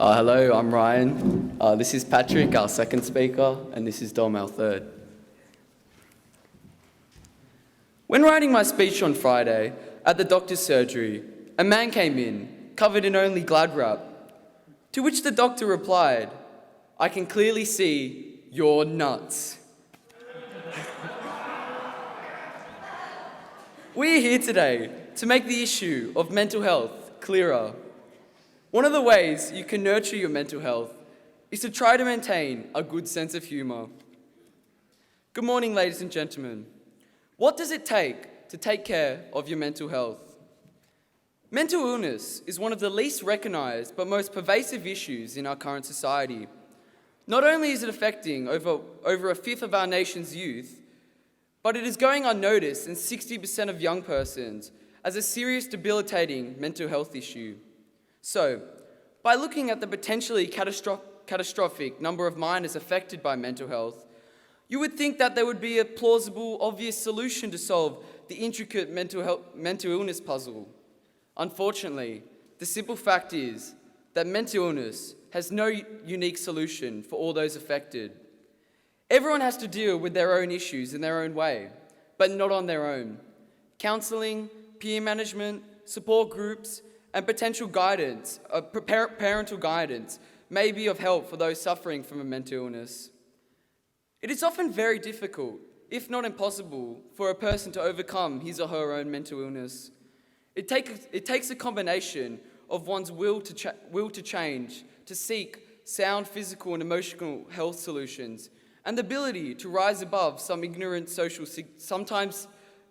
Hello, I'm Ryan. This is Patrick, our second speaker, and this is Dom, our third. When writing my speech on Friday at the doctor's surgery, a man came in, covered in only Glad wrap, to which the doctor replied, "I can clearly see you're nuts." We are here today to make the issue of mental health clearer. One of the ways you can nurture your mental health is to try to maintain a good sense of humour. Good morning, ladies and gentlemen. What does it take to take care of your mental health? Mental illness is one of the least recognised but most pervasive issues in our current society. Not only is it affecting over a fifth of our nation's youth, but it is going unnoticed in 60% of young persons as a serious debilitating mental health issue. So, by looking at the potentially catastrophic number of minors affected by mental health, you would think that there would be a plausible, obvious solution to solve the intricate mental illness puzzle. Unfortunately, the simple fact is that mental illness has no unique solution for all those affected. Everyone has to deal with their own issues in their own way, but not on their own. Counselling, peer management, support groups, and potential guidance, parental guidance, may be of help for those suffering from a mental illness. It is often very difficult, if not impossible, for a person to overcome his or her own mental illness. It takes a combination of one's will to change, to seek sound physical and emotional health solutions, and the ability to rise above sometimes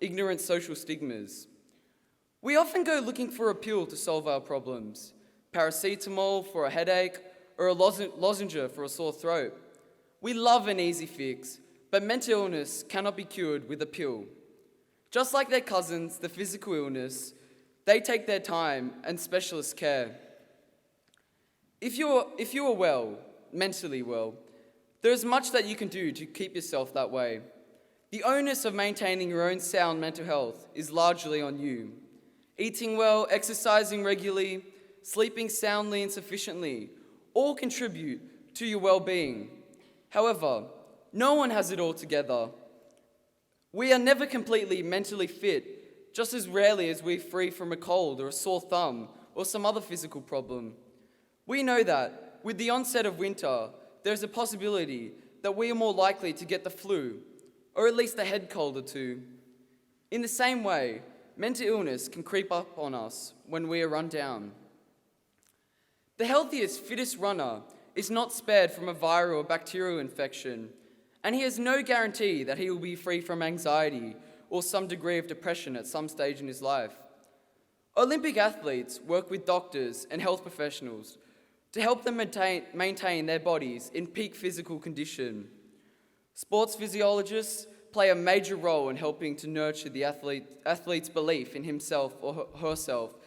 ignorant social stigmas. We often go looking for a pill to solve our problems, paracetamol for a headache, or a lozenge for a sore throat. We love an easy fix, but mental illness cannot be cured with a pill. Just like their cousins, the physical illness, they take their time and specialist care. If you are well, mentally well, there is much that you can do to keep yourself that way. The onus of maintaining your own sound mental health is largely on you. Eating well, exercising regularly, sleeping soundly and sufficiently all contribute to your well-being. However, no one has it all together. We are never completely mentally fit, just as rarely as we're free from a cold or a sore thumb or some other physical problem. We know that with the onset of winter, there's a possibility that we are more likely to get the flu, or at least a head cold or two. In the same way, mental illness can creep up on us when we are run down. The healthiest, fittest runner is not spared from a viral or bacterial infection, and he has no guarantee that he will be free from anxiety or some degree of depression at some stage in his life. Olympic athletes work with doctors and health professionals to help them maintain their bodies in peak physical condition. Sports physiologists play a major role in helping to nurture the athlete's belief in himself or herself,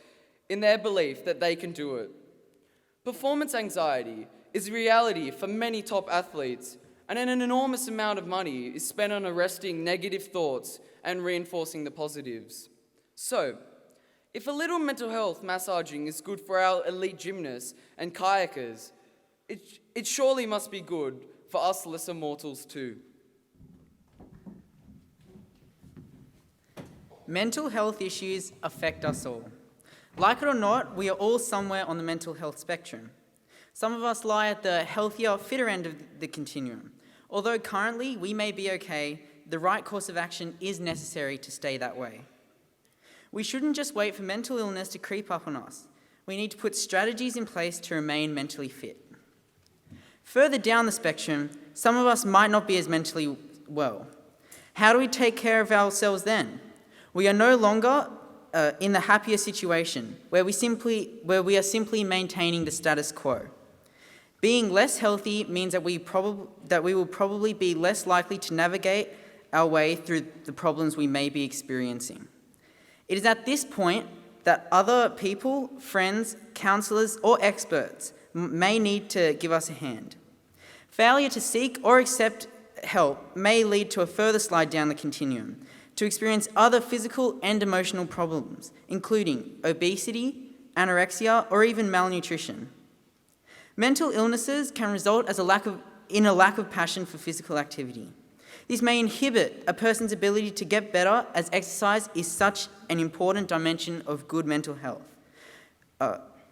in their belief that they can do it. Performance anxiety is a reality for many top athletes, and an enormous amount of money is spent on arresting negative thoughts and reinforcing the positives. So, if a little mental health massaging is good for our elite gymnasts and kayakers, it surely must be good for us lesser mortals too. Mental health issues affect us all. Like it or not, we are all somewhere on the mental health spectrum. Some of us lie at the healthier, fitter end of the continuum. Although currently we may be okay, the right course of action is necessary to stay that way. We shouldn't just wait for mental illness to creep up on us. We need to put strategies in place to remain mentally fit. Further down the spectrum, some of us might not be as mentally well. How do we take care of ourselves then? We are no longer in the happier situation where we are simply maintaining the status quo. Being less healthy means that we will probably be less likely to navigate our way through the problems we may be experiencing. It is at this point that other people, friends, counsellors, or experts may need to give us a hand. Failure to seek or accept help may lead to a further slide down the continuum, to experience other physical and emotional problems, including obesity, anorexia, or even malnutrition. Mental illnesses can result in a lack of passion for physical activity. This may inhibit a person's ability to get better, as exercise is such an important dimension of good mental health.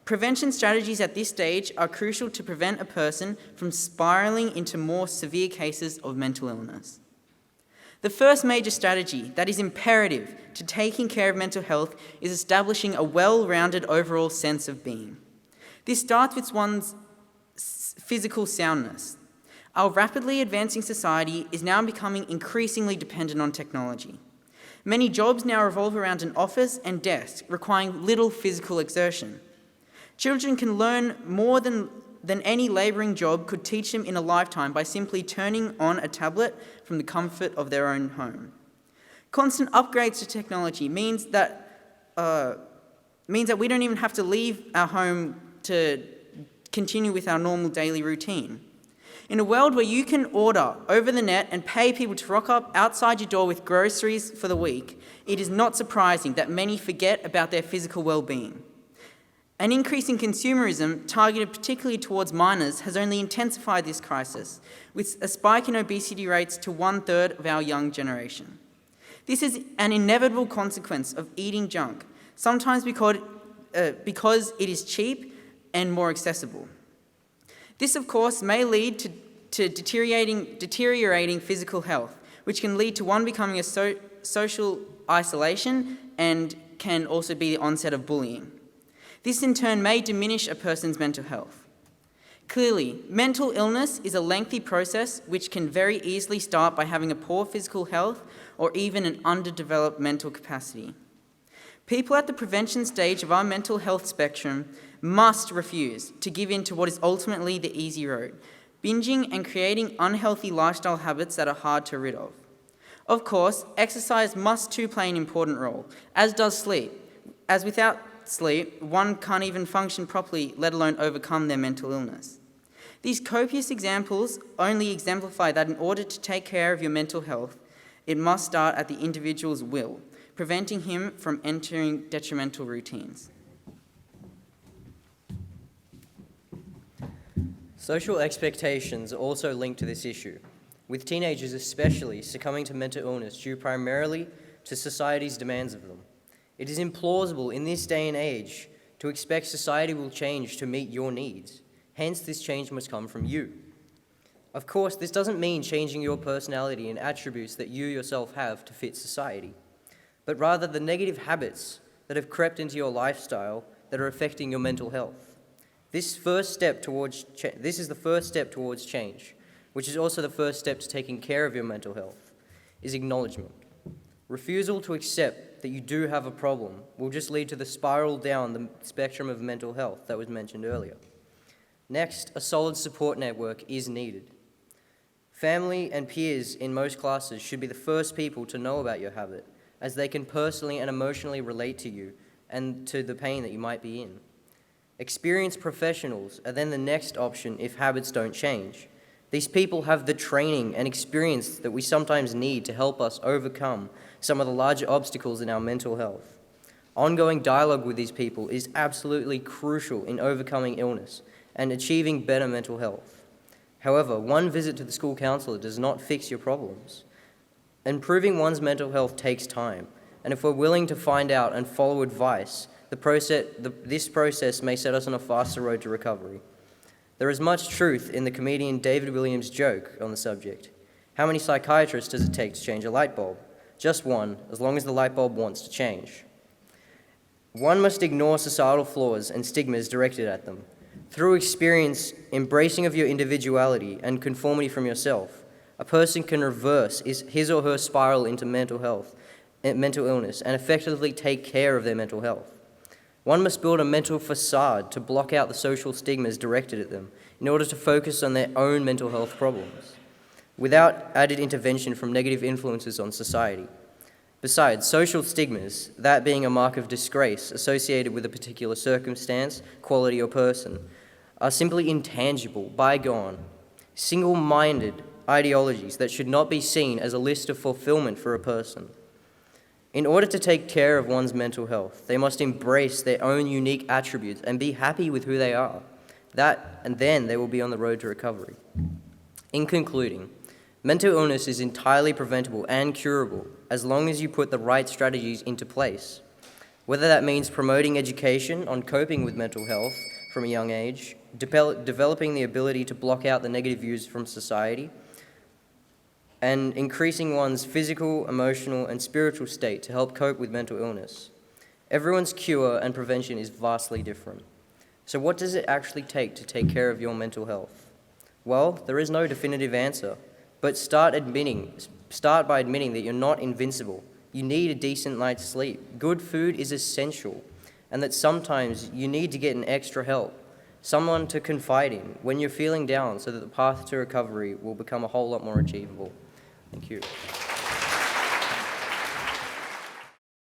Prevention strategies at this stage are crucial to prevent a person from spiraling into more severe cases of mental illness. The first major strategy that is imperative to taking care of mental health is establishing a well-rounded overall sense of being. This starts with one's physical soundness. Our rapidly advancing society is now becoming increasingly dependent on technology. Many jobs now revolve around an office and desk, requiring little physical exertion. Children can learn more than any labouring job could teach them in a lifetime by simply turning on a tablet from the comfort of their own home. Constant upgrades to technology means that we don't even have to leave our home to continue with our normal daily routine. In a world where you can order over the net and pay people to rock up outside your door with groceries for the week, it is not surprising that many forget about their physical well-being. An increase in consumerism, targeted particularly towards minors, has only intensified this crisis, with a spike in obesity rates to 1/3 of our young generation. This is an inevitable consequence of eating junk, sometimes because it is cheap and more accessible. This, of course, may lead to deteriorating physical health, which can lead to one becoming a social isolation and can also be the onset of bullying. This in turn may diminish a person's mental health. Clearly, mental illness is a lengthy process which can very easily start by having a poor physical health or even an underdeveloped mental capacity. People at the prevention stage of our mental health spectrum must refuse to give in to what is ultimately the easy road, binging and creating unhealthy lifestyle habits that are hard to rid of. Of course, exercise must too play an important role, as does sleep, as without sleep, one can't even function properly, let alone overcome their mental illness. These copious examples only exemplify that in order to take care of your mental health, it must start at the individual's will, preventing him from entering detrimental routines. Social expectations are also linked to this issue, with teenagers especially succumbing to mental illness due primarily to society's demands of them. It is implausible in this day and age to expect society will change to meet your needs. Hence, this change must come from you. Of course, this doesn't mean changing your personality and attributes that you yourself have to fit society, but rather the negative habits that have crept into your lifestyle that are affecting your mental health. This is the first step towards change, which is also the first step to taking care of your mental health, is acknowledgement. Refusal to accept that you do have a problem will just lead to the spiral down the spectrum of mental health that was mentioned earlier. Next, a solid support network is needed. Family and peers in most classes should be the first people to know about your habit, as they can personally and emotionally relate to you and to the pain that you might be in. Experienced professionals are then the next option if habits don't change. These people have the training and experience that we sometimes need to help us overcome some of the larger obstacles in our mental health. Ongoing dialogue with these people is absolutely crucial in overcoming illness and achieving better mental health. However, one visit to the school counsellor does not fix your problems. Improving one's mental health takes time, and if we're willing to find out and follow advice, this process may set us on a faster road to recovery. There is much truth in the comedian David Williams' joke on the subject. How many psychiatrists does it take to change a light bulb? Just one, as long as the light bulb wants to change. One must ignore societal flaws and stigmas directed at them. Through experience, embracing of your individuality and conformity from yourself, a person can reverse his or her spiral into mental illness, and effectively take care of their mental health. One must build a mental facade to block out the social stigmas directed at them in order to focus on their own mental health problems, without added intervention from negative influences on society. Besides, social stigmas, that being a mark of disgrace associated with a particular circumstance, quality, or person, are simply intangible, bygone, single-minded ideologies that should not be seen as a list of fulfillment for a person. In order to take care of one's mental health, they must embrace their own unique attributes and be happy with who they are. and then they will be on the road to recovery. In concluding, mental illness is entirely preventable and curable as long as you put the right strategies into place. Whether that means promoting education on coping with mental health from a young age, developing the ability to block out the negative views from society, and increasing one's physical, emotional, and spiritual state to help cope with mental illness. Everyone's cure and prevention is vastly different. So what does it actually take to take care of your mental health? Well, there is no definitive answer, but start by admitting that you're not invincible. You need a decent night's sleep. Good food is essential, and that sometimes you need to get an extra help, someone to confide in when you're feeling down so that the path to recovery will become a whole lot more achievable. Thank you.